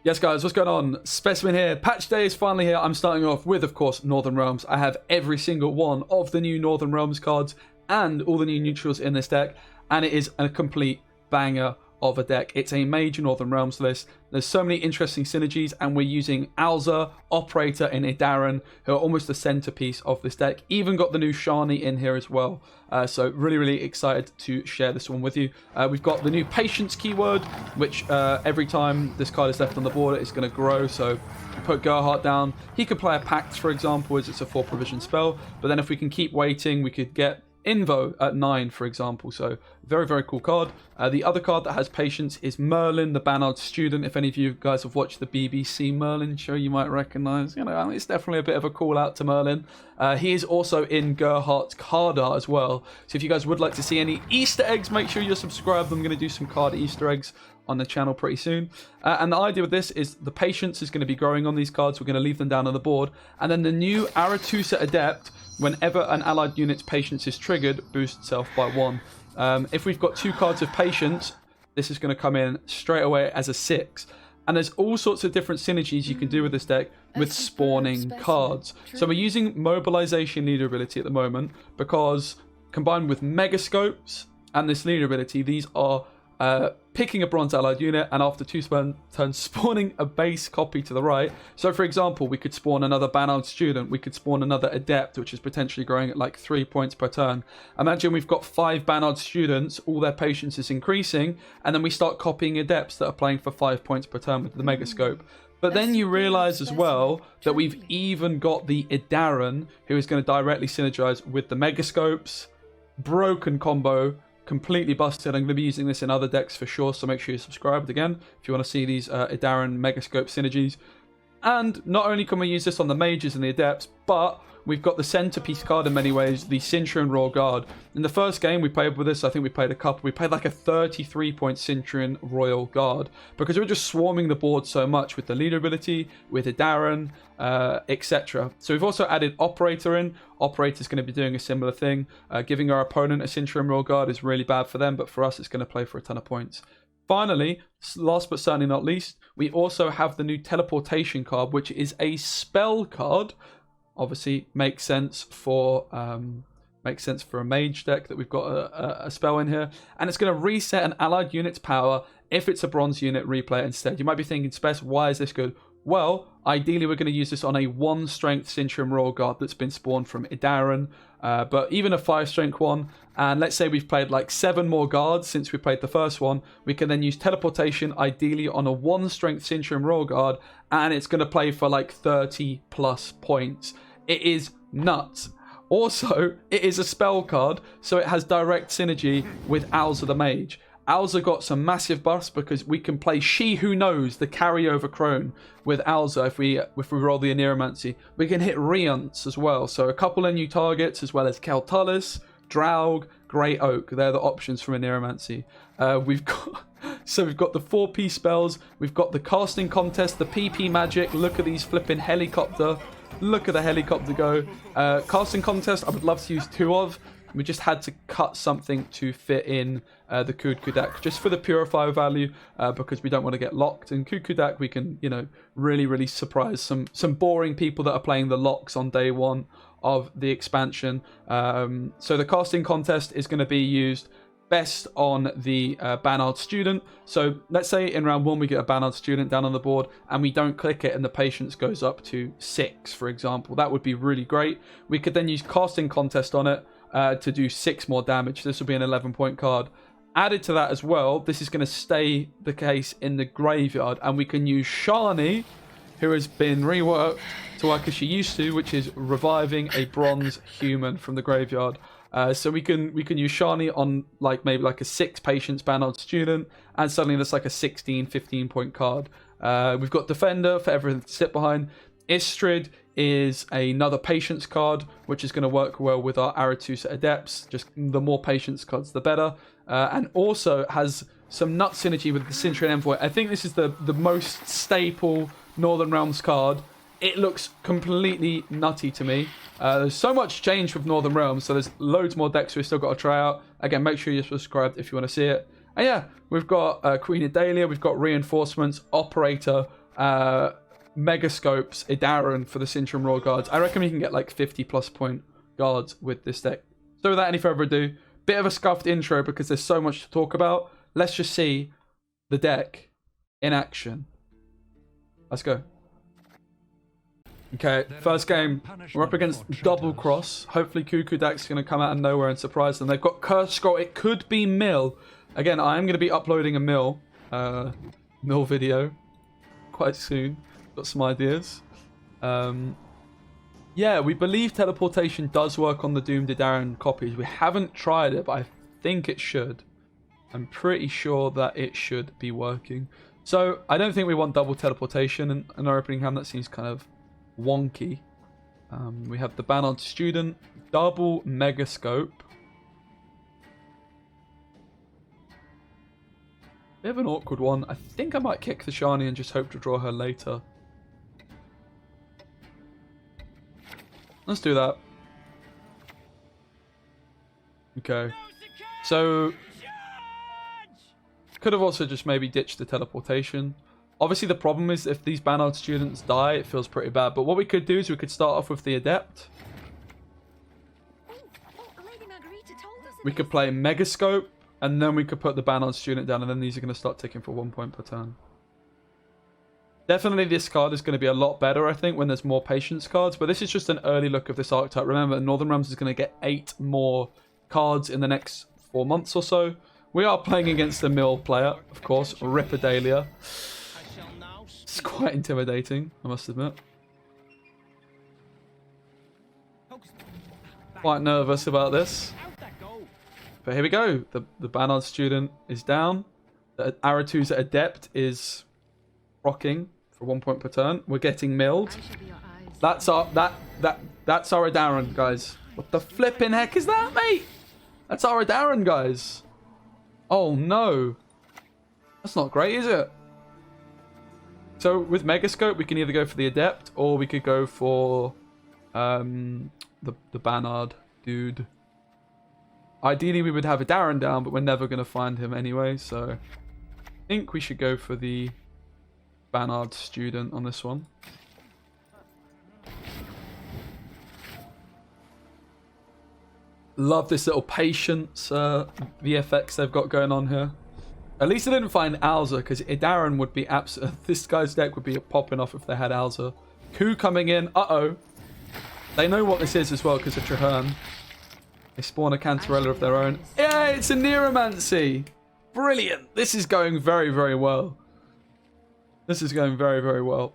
Yes, guys, what's going on? Specimen here. Patch day is finally here. I'm starting off with, of course, Northern Realms. I have every single one of the new Northern Realms cards and all the new neutrals in this deck, and it is a complete banger of a deck. It's a major Northern Realms list. There's so many interesting synergies, and we're using Alza, Operator, and Idaran, who are almost the centerpiece of this deck. Even got the new Shani in here as well. So really excited to share this one with you. We've got the new Patience keyword, which every time this card is left on the board, it's going to grow. So put Gerhardt down. He could play a Pact, for example, as it's a 4 provision spell. But then if we can keep waiting, we could get Invo at 9, for example. So very cool card. The other card that has Patience is Merlin, the Bannard student. If any of you guys have watched the BBC Merlin show, you might recognize, it's definitely a bit of a call out to Merlin. He is also in Gerhardt's card art as well. So if you guys would like to see any Easter eggs, make sure you're subscribed. I'm going to do some card Easter eggs on the channel pretty soon. And the idea with this is the Patience is going to be growing on these cards. We're going to leave them down on the board. And then the new Aretusa Adept, whenever an allied unit's Patience is triggered, boosts itself by 1. If we've got 2 cards of Patience, this is going to come in straight away as a 6. And there's all sorts of different synergies you can do with this deck with spawning cards. So we're using Mobilization leader ability at the moment because combined with Megascopes and this leader ability, these are picking a bronze allied unit and after 2 turns spawning a base copy to the right. So for example, we could spawn another Bannard student, we could spawn another Adept, which is potentially growing at like 3 points per turn. Imagine we've got 5 Bannard students, all their patience is increasing, and then we start copying Adepts that are playing for 5 points per turn with the Megascope. But then you realize as well that we've even got the Idaran, who is going to directly synergize with the Megascopes. Broken combo. Completely busted. I'm going to be using this in other decks for sure, so make sure you're subscribed again if you want to see these Idaran Megascope synergies. And not only can we use this on the Mages and the Adepts, but we've got the centerpiece card in many ways, the Centurion Royal Guard. In the first game we played with this, I think we played a couple. We played like a 33-point Centurion Royal Guard because we were just swarming the board so much with the leader ability, with Idaran, etc. So we've also added Operator in. Operator's going to be doing a similar thing. Giving our opponent a Centurion Royal Guard is really bad for them, but for us it's going to play for a ton of points. Finally, last but certainly not least, we also have the new Teleportation card, which is a spell card. Obviously makes sense for a mage deck that we've got a spell in here, and it's going to reset an allied unit's power if it's a bronze unit. Replay it instead. You might be thinking, Spec, why is this good? Well, ideally we're going to use this on a 1 strength Centurion Royal Guard that's been spawned from Idaran, but even a 5 strength one, and let's say we've played like 7 more guards since we played the first one, we can then use Teleportation ideally on a 1 strength Centurion Royal Guard, and it's going to play for like 30 plus points. It is nuts. Also, it is a spell card, so it has direct synergy with Alza the Mage. Alza got some massive buffs because we can play She Who Knows, the carryover crone, with Alza if we roll the Aneromancy. We can hit Riance as well, so a couple of new targets as well as Keltullus, Draug, Grey Oak. They're the options from Aneromancy. We've got the 4P spells, we've got the casting contest, the PP magic. Look at these flipping helicopter. Look at the helicopter go. Casting contest, I would love to use 2 of. We just had to cut something to fit in the Kudak just for the purifier value, because we don't want to get locked. In Kudak we can, really surprise some boring people that are playing the locks on day 1 of the expansion. So the casting contest is going to be used best on the Bannard student. So let's say in round 1 we get a Bannard student down on the board and we don't click it and the patience goes up to 6, for example. That would be really great. We could then use casting contest on it to do 6 more damage. This will be an 11-point card. Added to that as well, this is going to stay the case in the graveyard, and we can use Shani, who has been reworked to work as she used to, which is reviving a bronze human from the graveyard. So we can use Shani on maybe like a 6 patience Bannard student, and suddenly that's like a 15 point card. We've got Defender for everything to sit behind. Istrid is another patience card, which is going to work well with our Aretusa Adepts. Just the more patience cards, the better. And also has some nut synergy with the Centurion Envoy. I think this is the most staple Northern Realms card. It looks completely nutty to me. There's so much change with Northern Realms, so there's loads more decks we've still got to try out. Again, make sure you're subscribed if you want to see it. And yeah, we've got Queen Adalia, we've got Reinforcements, Operator, Megascopes, Idaran for the Sintram Royal Guards. I reckon we can get like 50+ point guards with this deck. So without any further ado, bit of a scuffed intro because there's so much to talk about. Let's just see the deck in action. Let's go. Okay, first game, we're up against Double Cross. Hopefully Cuckoo Deck's going to come out of nowhere and surprise them. They've got Curse Scroll. It could be Mill. Again, I am going to be uploading a Mill video quite soon. Got some ideas. Yeah, we believe teleportation does work on the Doomed Idaran copies. We haven't tried it, but I think it should. I'm pretty sure that it should be working. So, I don't think we want double teleportation in our opening hand. That seems kind of wonky. We have the Banard Student, double Megascope. Bit of an awkward one. I think I might kick the Shani and just hope to draw her later. Let's do that. Okay. So, could have also just maybe ditched the teleportation. Obviously, the problem is if these Banard students die, it feels pretty bad. But what we could do is we could start off with the Adept. We could play Megascope, and then we could put the Banard student down, and then these are going to start ticking for 1 point per turn. Definitely this card is going to be a lot better, I think, when there's more Patience cards. But this is just an early look of this archetype. Remember, Northern Realms is going to get 8 more cards in the next 4 months or so. We are playing against a Mill player, of course, Ripperdalia. It's quite intimidating, I must admit. Quite nervous about this. But here we go. The Banard student is down. The Aratu's Adept is rocking for 1 point per turn. We're getting milled. That's our that's our Idaran, guys. What the flipping heck is that, mate? That's our Idaran, guys. Oh no. That's not great, is it? So with Megascope, we can either go for the Adept or we could go for the Banard dude. Ideally, we would have Idaran down, but we're never going to find him anyway. So I think we should go for the Banard student on this one. Love this little Patience VFX they've got going on here. At least I didn't find Alza, because Idaran would be absolute. This guy's deck would be popping off if they had Alza. Coup coming in. Uh-oh. They know what this is as well because of Traherne. They spawn a Cantarella of their own. Yeah, it's a Neuromancy. Brilliant. This is going very, very well. This is going very, very well.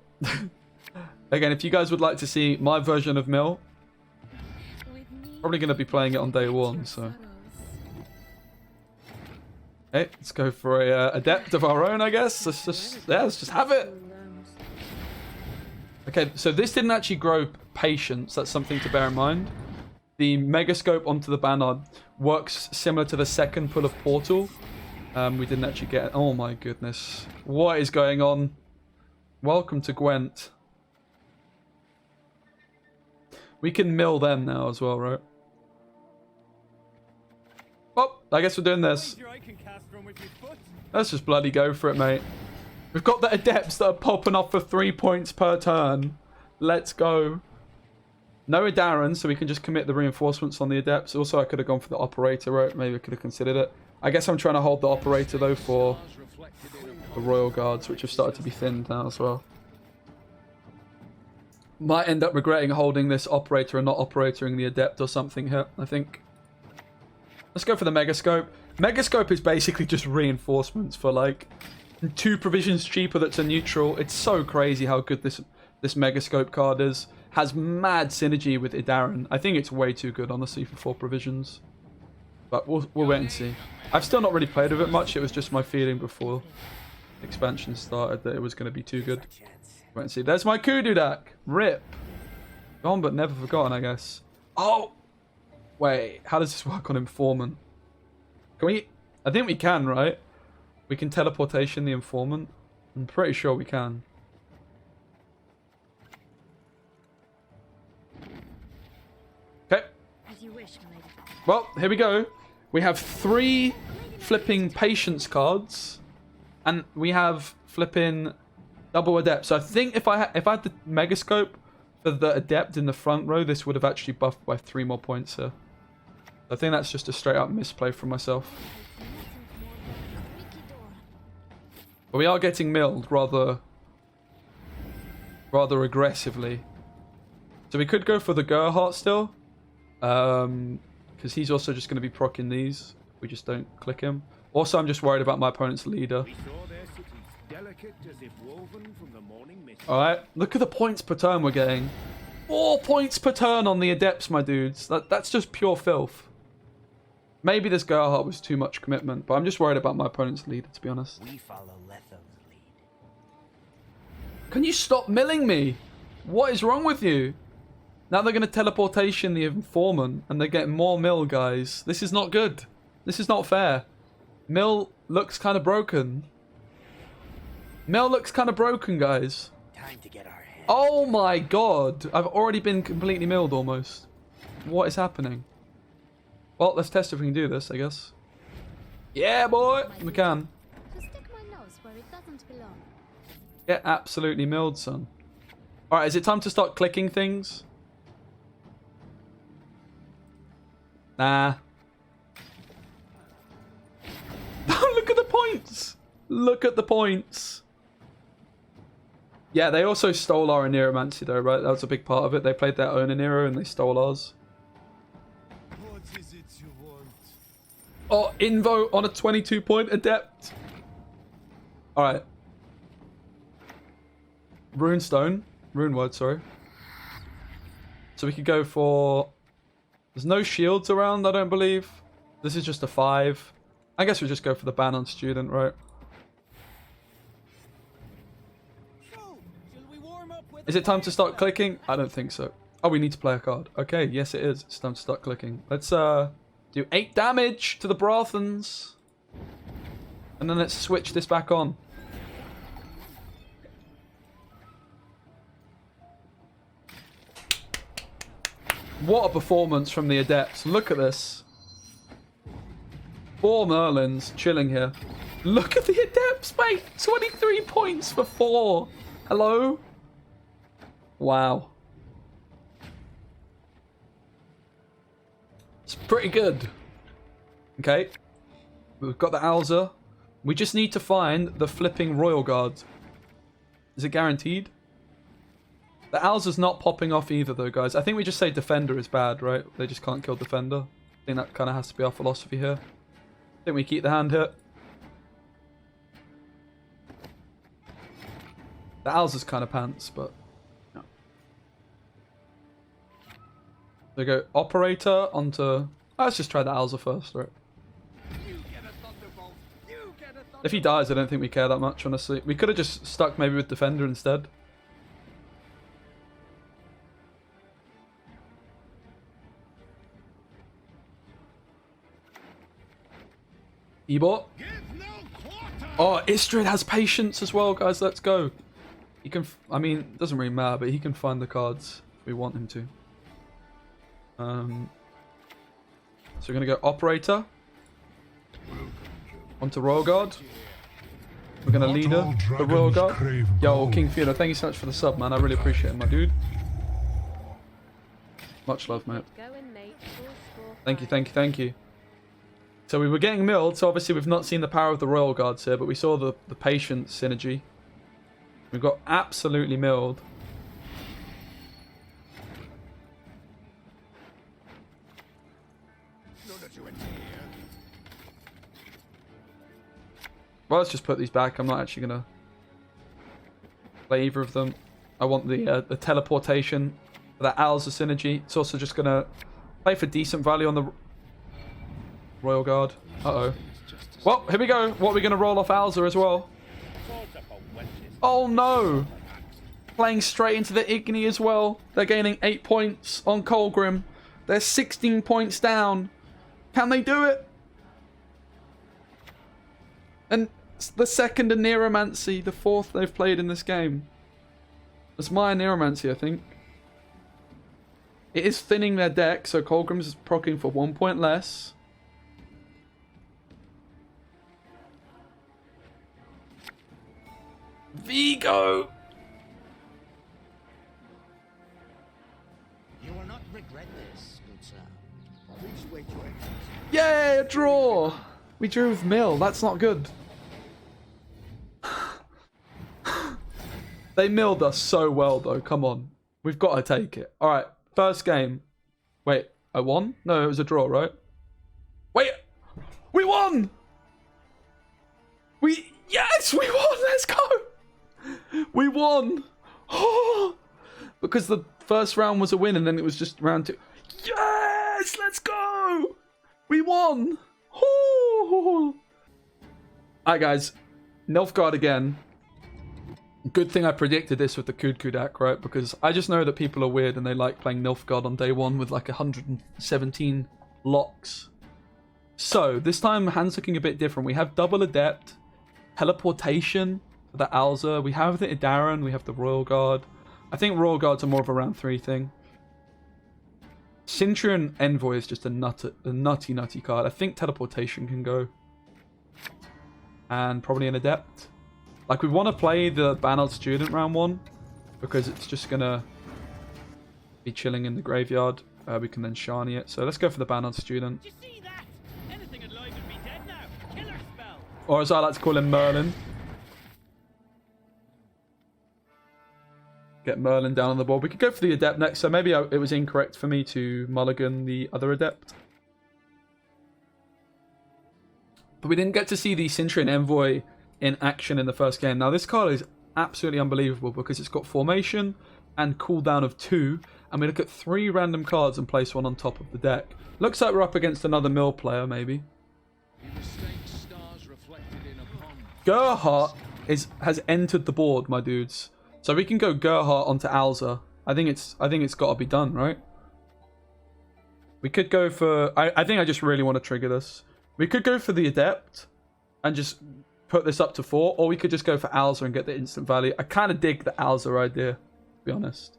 Again, if you guys would like to see my version of Mill, probably going to be playing it on day 1, so. Okay, let's go for a Adept of our own, I guess. Let's just have it. Okay, so this didn't actually grow Patience. That's something to bear in mind. The Megascope onto the Banard works similar to the second pull of Portal. We didn't actually get... Oh my goodness. What is going on? Welcome to Gwent. We can mill them now as well, right? Oh, I guess we're doing this. Let's just bloody go for it, mate. We've got the Adepts that are popping off for 3 points per turn. Let's go. No Idaran, so we can just commit the reinforcements on the Adepts. Also, I could have gone for the Operator, right? Maybe I could have considered it. I guess I'm trying to hold the Operator, though, for the Royal Guards, which have started to be thinned now as well. Might end up regretting holding this Operator and not operating the Adept or something here, I think. Let's go for the Megascope. Megascope is basically just reinforcements for, like, 2 provisions cheaper that's a neutral. It's so crazy how good this Megascope card is. Has mad synergy with Idaran. I think it's way too good, honestly, for 4 provisions. But we'll wait and see. I've still not really played with it much. It was just my feeling before the expansion started that it was going to be too good. Wait and see. There's my Kudu deck. RIP. Gone but never forgotten, I guess. Oh! Wait, how does this work on Informant? Can we... I think we can, right? We can teleportation the Informant. I'm pretty sure we can. Okay. Well, here we go. We have 3 flipping Patience cards. And we have flipping Double Adept. So I think if I had the Megascope for the Adept in the front row, this would have actually buffed by 3 more points here. I think that's just a straight up misplay from myself. But we are getting milled rather aggressively. So we could go for the Gerhardt still. Because he's also just going to be proccing these. We just don't click him. Also, I'm just worried about my opponent's leader. Alright, look at the points per turn we're getting. 4 points per turn on the Adepts, my dudes. That's just pure filth. Maybe this Gerhardt was too much commitment, but I'm just worried about my opponent's leader, to be honest. We follow Letham's lead. Can you stop milling me? What is wrong with you? Now they're going to teleportation the informant, and they're getting more mill, guys. This is not good. This is not fair. Mill looks kind of broken. Mill looks kind of broken, guys. Time to get our head. Oh my god. I've already been completely milled almost. What is happening? Well, let's test if we can do this, I guess. Yeah, boy. We can. To stick my nose where it doesn't belong. Get absolutely milled, son. Alright, is it time to start clicking things? Nah. Look at the points. Look at the points. Yeah, they also stole our Aneromancy though, right? That was a big part of it. They played their own Anero and they stole ours. What is it you want? Oh, Invo on a 22-point Adept. Alright. Runestone. Rune word, sorry. So we could go for... There's no shields around, I don't believe. This is just a 5. I guess we just go for the ban on student, right? Is it time to start clicking? I don't think so. Oh, we need to play a card. Okay, yes it is. It's time to start clicking. Let's do 8 damage to the Brothans. And then let's switch this back on. What a performance from the Adepts. Look at this. 4 Merlins chilling here. Look at the Adepts, mate. 23 points for 4. Hello? Wow. It's pretty good. Okay. We've got the Alza. We just need to find the flipping Royal Guard. Is it guaranteed? The Alza's not popping off either though, guys. I think we just say Defender is bad, right? They just can't kill Defender. I think that kind of has to be our philosophy here. I think we keep the hand hit. The Alza's kind of pants, but... No. So go Operator onto... Oh, let's just try the Alza first, right? If he dies, I don't think we care that much, honestly. We could have just stuck maybe with Defender instead. Ebot. Oh, Istrid has patience as well, guys. Let's go. He can... I mean, it doesn't really matter, but he can find the cards if we want him to. So we're going to go Operator. Onto Royal Guard. We're going to Leader the Royal Guard. Yo, King Fiona, thank you so much for the sub, man. I really appreciate it, my dude. Much love, mate. Thank you, thank you, thank you. So we were getting milled, so obviously we've not seen the power of the Royal Guards here, but we saw the Patience synergy. We've got absolutely milled. Well, let's just put these back. I'm not actually going to play either of them. I want the teleportation for that Alza synergy. It's also just going to play for decent value on the Royal Guard. Uh-oh. Well, here we go. What are we going to roll off Alza as well? Oh, no. Playing straight into the Igni as well. They're gaining 8 points on Colgrim. They're 16 points down. Can they do it? And the second Aneromancy, the 4th they've played in this game. It's my Aneromancy, I think. It is thinning their deck, so Colgrim's is proccing for 1 point less. Vigo! You will not regret this, good sir. Please wait your excellency. Yay, a draw! We drew with Mill. That's not good. They milled us so well, though. Come on. We've got to take it. All right, first game. Wait, I won? No, it was a draw, right? Wait, we won! Yes, we won! Let's go! We won! Oh, because the first round was a win, and then it was just round 2. Yes, let's go! We won! Oh. Alright, guys. Nilfgaard again. Good thing I predicted this with the Kud deck, right? Because I just know that people are weird and they like playing Nilfgaard on day 1 with like 117 locks. So, this time, hand's looking a bit different. We have double Adept, Teleportation for the Alza. We have the Idaran, we have the Royal Guard. I think Royal Guards are more of a round 3 thing. Centurion Envoy is just a nutty card. I think Teleportation can go. And probably an Adept. Like, we want to play the Bannerlord Student round 1. Because it's just going to be chilling in the graveyard. We can then Shani it. So let's go for the Bannerlord Student. Did you see that? Anything alive would be dead now. Killer spell. Or as I like to call him, Merlin. Get Merlin down on the board. We could go for the Adept next. So maybe it was incorrect for me to mulligan the other Adept. But we didn't get to see the Centurion Envoy in action in the first game. Now, this card is absolutely unbelievable because it's got formation and cooldown of 2. And we look at 3 random cards and place one on top of the deck. Looks like we're up against another mill player, maybe. Gerhardt has entered the board, my dudes. So we can go Gerhardt onto Alza. I think it's got to be done, right? We could go for... I think I just really want to trigger this. We could go for the Adept and just put this up to 4. Or we could just go for Alza and get the instant value. I kind of dig the Alza idea, to be honest.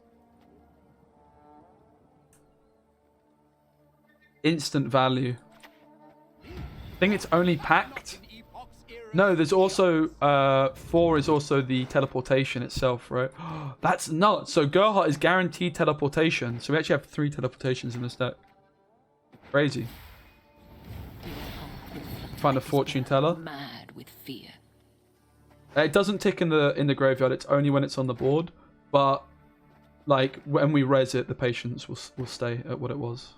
Instant value. I think it's only packed. No, there's also 4 is also the teleportation itself, right? That's nuts. So Gerhardt is guaranteed teleportation. So we actually have 3 teleportations in this deck. Crazy. Find a fortune teller. Mad with fear. It doesn't tick in the graveyard. It's only when it's on the board. But like when we res it, the patience will stay at what it was.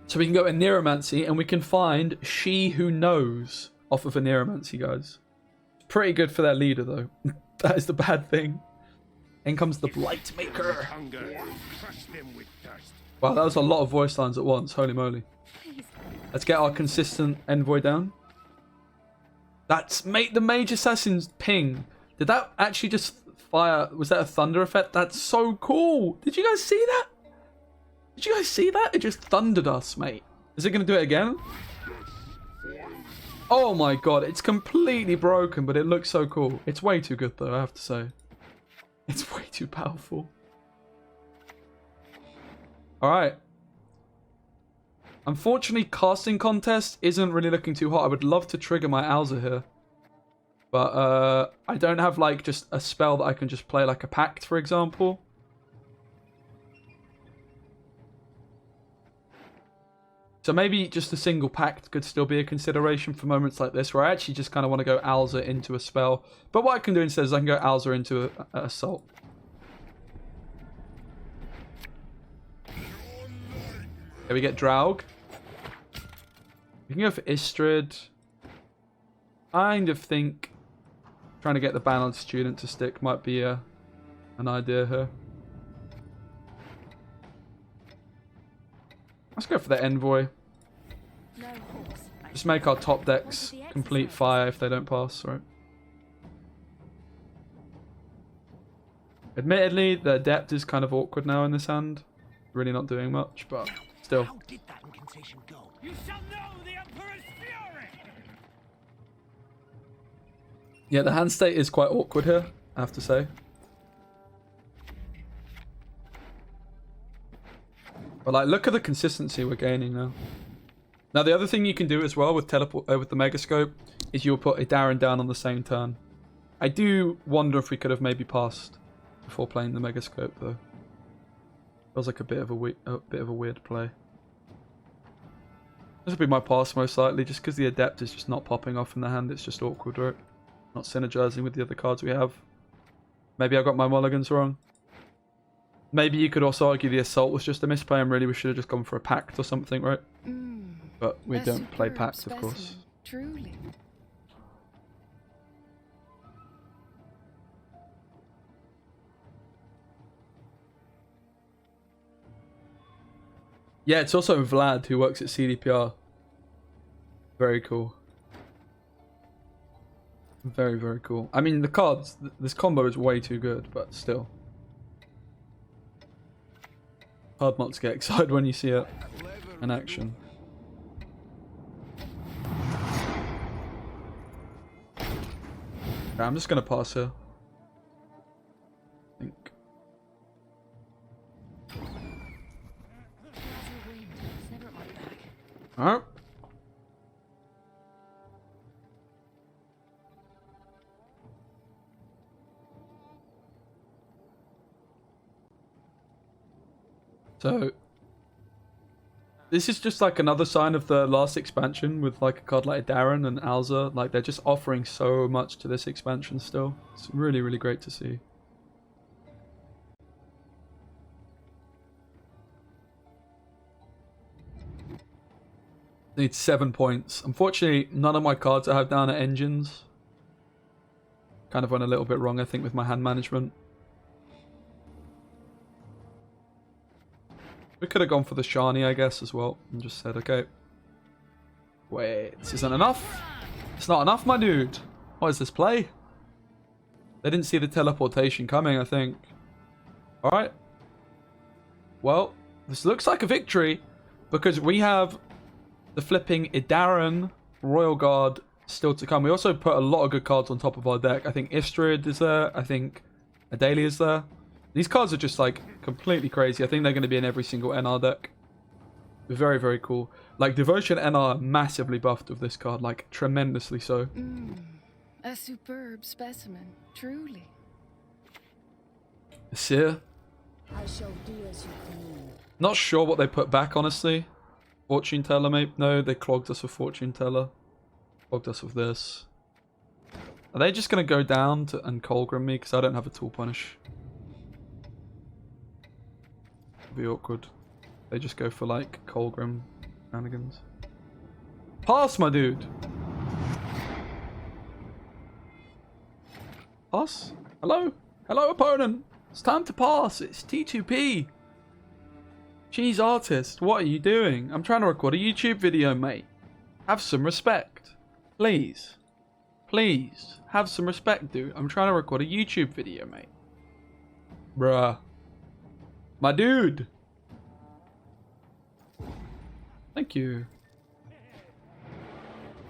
So we can go in Neuromancy and we can find She Who Knows off of a Neuromancy, guys. Pretty good for their leader, though. That is the bad thing. In comes the Blightmaker. Wow, that was a lot of voice lines at once. Holy moly. Let's get our consistent Envoy down. That's the Mage Assassin's ping. Did that actually just fire? Was that a thunder effect? That's so cool. Did you guys see that? Did you guys see that? It just thundered us, mate. Is it going to do it again? Oh my god, it's completely broken, but it looks so cool. It's way too good, though, I have to say. It's way too powerful. Alright. Unfortunately, casting contest isn't really looking too hot. I would love to trigger my Alza here. But I don't have, like, just a spell that I can just play, like a Pact, for example. So maybe just a single Pact could still be a consideration for moments like this, where I actually just kind of want to go Alza into a spell. But what I can do instead is I can go Alza into an Assault. Okay, we get Draug. We can go for Istrid. Kind of think trying to get the Bannerlord Student to stick might be an idea here. Let's go for the Envoy. Just make our top decks complete fire if they don't pass, right? Admittedly, the Adept is kind of awkward now in this hand. Really not doing much, but still. How did that incantation go? You shall know the Emperor's fury! Yeah, the hand state is quite awkward here, I have to say. But like, look at the consistency we're gaining now. Now the other thing you can do as well with with the Megascope is you'll put a Darren down on the same turn. I do wonder if we could have maybe passed before playing the Megascope though. Feels like a bit of a weird play. This will be my pass most likely, just because the Adept is just not popping off in the hand. It's just awkward, right? Not synergizing with the other cards we have. Maybe I got my mulligans wrong. Maybe you could also argue the Assault was just a misplay and really we should have just gone for a Pact or something, right? But we don't play Pact, of course. Truly. Yeah, it's also Vlad who works at CDPR. Very cool. Very, very cool. I mean, the cards, this combo is way too good, but still. Hard not to get excited when you see it in action. Okay, I'm just going to pass here. I think. Alright. So, this is just like another sign of the last expansion with like a card like Darren and Alza. Like they're just offering so much to this expansion still. It's really, really great to see. Need 7 points. Unfortunately, none of my cards I have down are engines. Kind of went a little bit wrong, I think, with my hand management. We could have gone for the Shani, I guess, as well. And just said, okay. Wait, this isn't enough? It's not enough, my dude. What is this play? They didn't see the teleportation coming, I think. Alright. Well, this looks like a victory. Because we have the flipping Idaran Royal Guard still to come. We also put a lot of good cards on top of our deck. I think Istrid is there. I think Adalia is there. These cards are just like completely crazy. I think they're going to be in every single NR deck. Very, very cool. Like Devotion NR massively buffed with this card. Like tremendously so. A superb specimen. Truly. Seer. I shall do as you command. Not sure what they put back, honestly. Fortune Teller, maybe? No, they clogged us with Fortune Teller. Clogged us with this. Are they just going to go down to and Colgrim me? Because I don't have a Tool Punish. It'd be awkward. They just go for, like, Colgrim shenanigans. Pass, my dude! Pass? Hello? Hello, opponent! It's time to pass! It's T2P! Cheese artist, what are you doing? I'm trying to record a YouTube video, mate. Have some respect. Please. Please. Have some respect, dude. I'm trying to record a YouTube video, mate. Bruh. My dude. Thank you.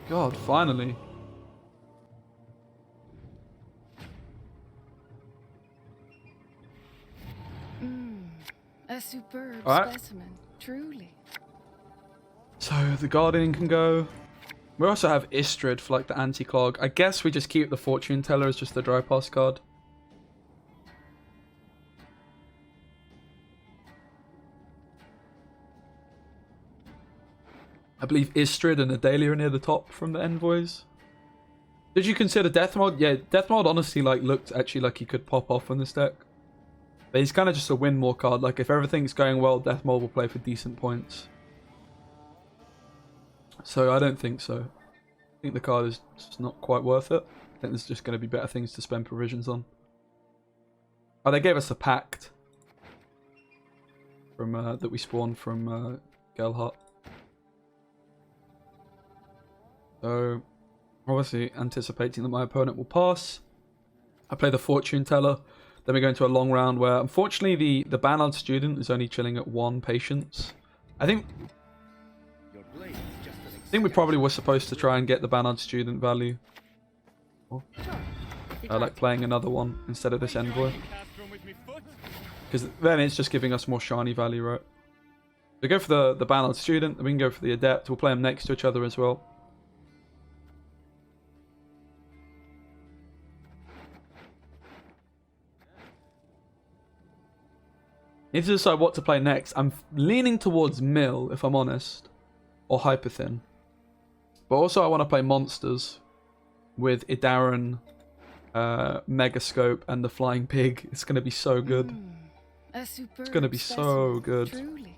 God, finally. A superb specimen. Truly. So the Guardian can go. We also have Istrid for like the anti-clog. I guess we just keep the Fortune Teller as just the dry pass card. I believe Istrid and Adalia are near the top from the envoys. Did you consider Death Mode? Yeah, Death Mode honestly like looked actually like he could pop off on this deck. But he's kind of just a win more card. Like, if everything's going well, Death Mold will play for decent points. So, I don't think so. I think the card is just not quite worth it. I think there's just going to be better things to spend provisions on. Oh, they gave us a Pact. From, that we spawned from, Gelhart. So, obviously, anticipating that my opponent will pass. I play the Fortune Teller. Then we go into a long round where, unfortunately, the Bannard student is only chilling at 1 patience. I think we probably were supposed to try and get the Bannard student value. Like playing another one instead of this envoy. Because then it's just giving us more shiny value, right? We go for the balanced student, then we can go for the adept. We'll play them next to each other as well. Need to decide what to play next. I'm leaning towards Mill, if I'm honest, or Hyperthin. But also I want to play monsters with Idaran, Megascope, and the Flying Pig. It's going to be so good. It's going to be so good. Truly.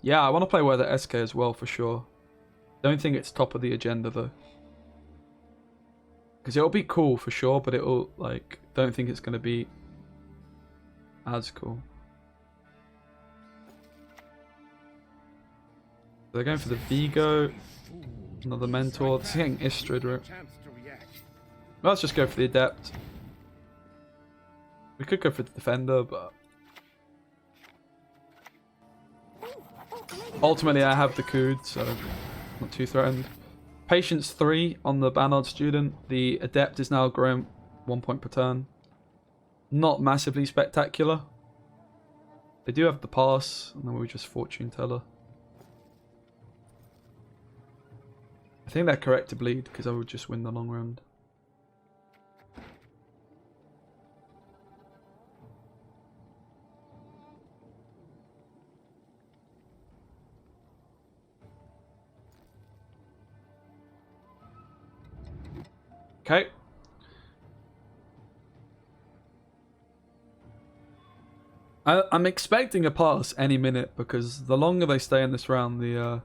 Yeah, I want to play Weather SK as well for sure. Don't think it's top of the agenda though. Because it'll be cool for sure, but it'll, like, don't think it's going to be as cool. They're going for the Vigo. Another Mentor. This is getting Istrid, right? Let's just go for the Adept. We could go for the Defender, but ultimately I have the Cood, so not too threatened. Patience 3 on the Banard student. The Adept is now growing 1 point per turn. Not massively spectacular. They do have the pass, and then we just Fortune Teller. I think they're correct to bleed, because I would just win the long round. Okay. I'm expecting a pass any minute, because the longer they stay in this round, the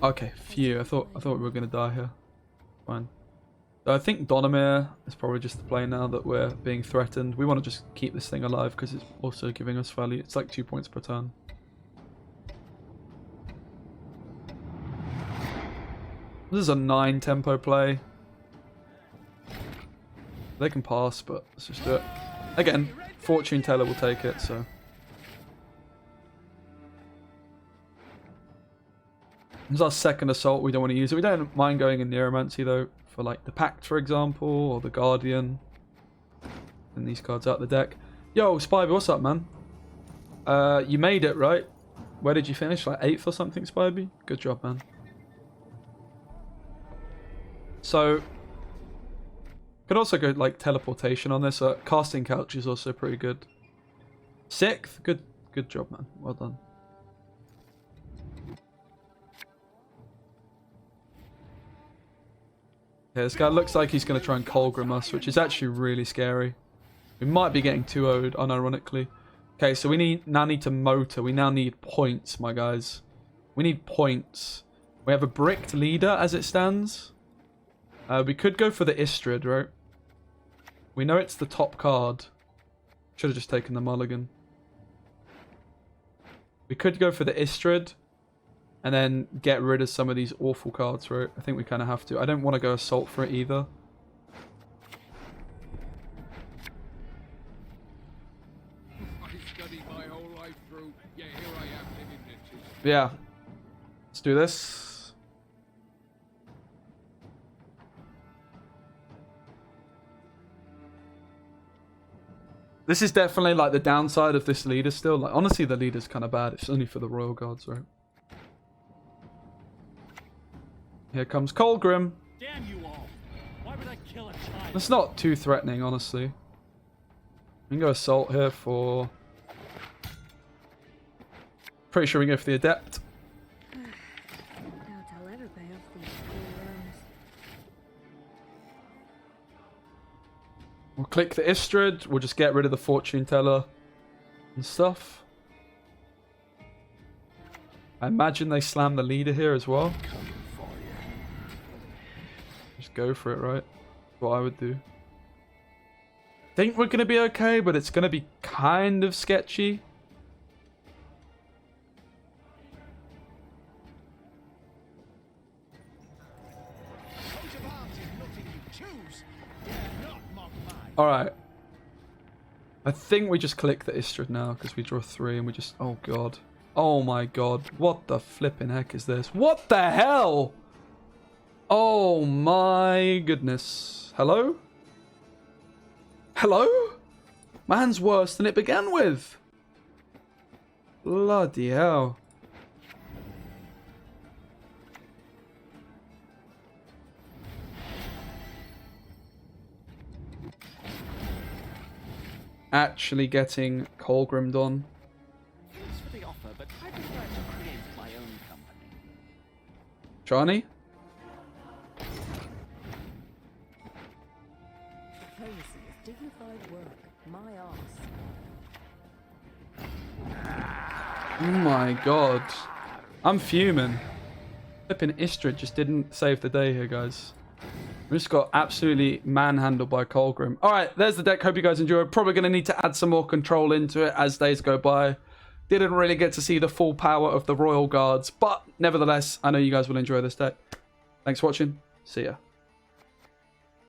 okay, phew. I thought we were gonna die here. Fine. So I think Donimir is probably just the play now that we're being threatened. We want to just keep this thing alive because it's also giving us value. It's like 2 points per turn. This is a 9 tempo play. They can pass, but let's just do it. Again, Fortune Teller will take it, so. This is our second assault. We don't want to use it. We don't mind going in Neuromancy, though, for like the Pact, for example, or the Guardian. And these cards out the deck. Yo, Spivey, what's up, man? You made it, right? Where did you finish? Like 8th or something, Spivey? Good job, man. So, could also go like teleportation on this. Casting Couch is also pretty good. 6th, good job, man. Well done. Yeah, this guy looks like he's going to try and Colgrim us, which is actually really scary. We might be getting 2-0'd, unironically. Okay, so we now need to motor. We now need points, my guys. We need points. We have a bricked leader as it stands. We could go for the Istrid, right? We know it's the top card. Should have just taken the mulligan. We could go for the Istrid and then get rid of some of these awful cards, right? I think we kind of have to. I don't want to go assault for it either. Yeah. Let's do this. This is definitely like the downside of this leader still. Like, honestly, the leader's kind of bad. It's only for the Royal Guards, right? Here comes Colgrim. Damn you all! Why would I kill a child? It's not too threatening, honestly. We can go assault here for. Pretty sure we can go for the adept. Doubt I'll ever pay off these REALMS. We'll click the Istrid. We'll just get rid of the Fortune Teller and stuff. I imagine they slam the leader here as well. Just go for it, right? What I would do. Think we're going to be okay, but it's going to be kind of sketchy. Alright. I think we just click the Istrid now because we draw 3 and we just... Oh god. Oh my god. What the flipping heck is this? What the hell? Oh my goodness. Hello? Hello? My hand's worse than it began with. Bloody hell. Actually getting Colgrimmed on. Thanks for the offer, but I prefer to create my own company. Johnny? Diplomacy is dignified work. My arse. Oh my god. I'm fuming. Flipping Istrid just didn't save the day here, guys. We just got absolutely manhandled by Colgrim. Alright, there's the deck. Hope you guys enjoyed. Probably going to need to add some more control into it as days go by. Didn't really get to see the full power of the Royal Guards, but nevertheless, I know you guys will enjoy this deck. Thanks for watching. See ya.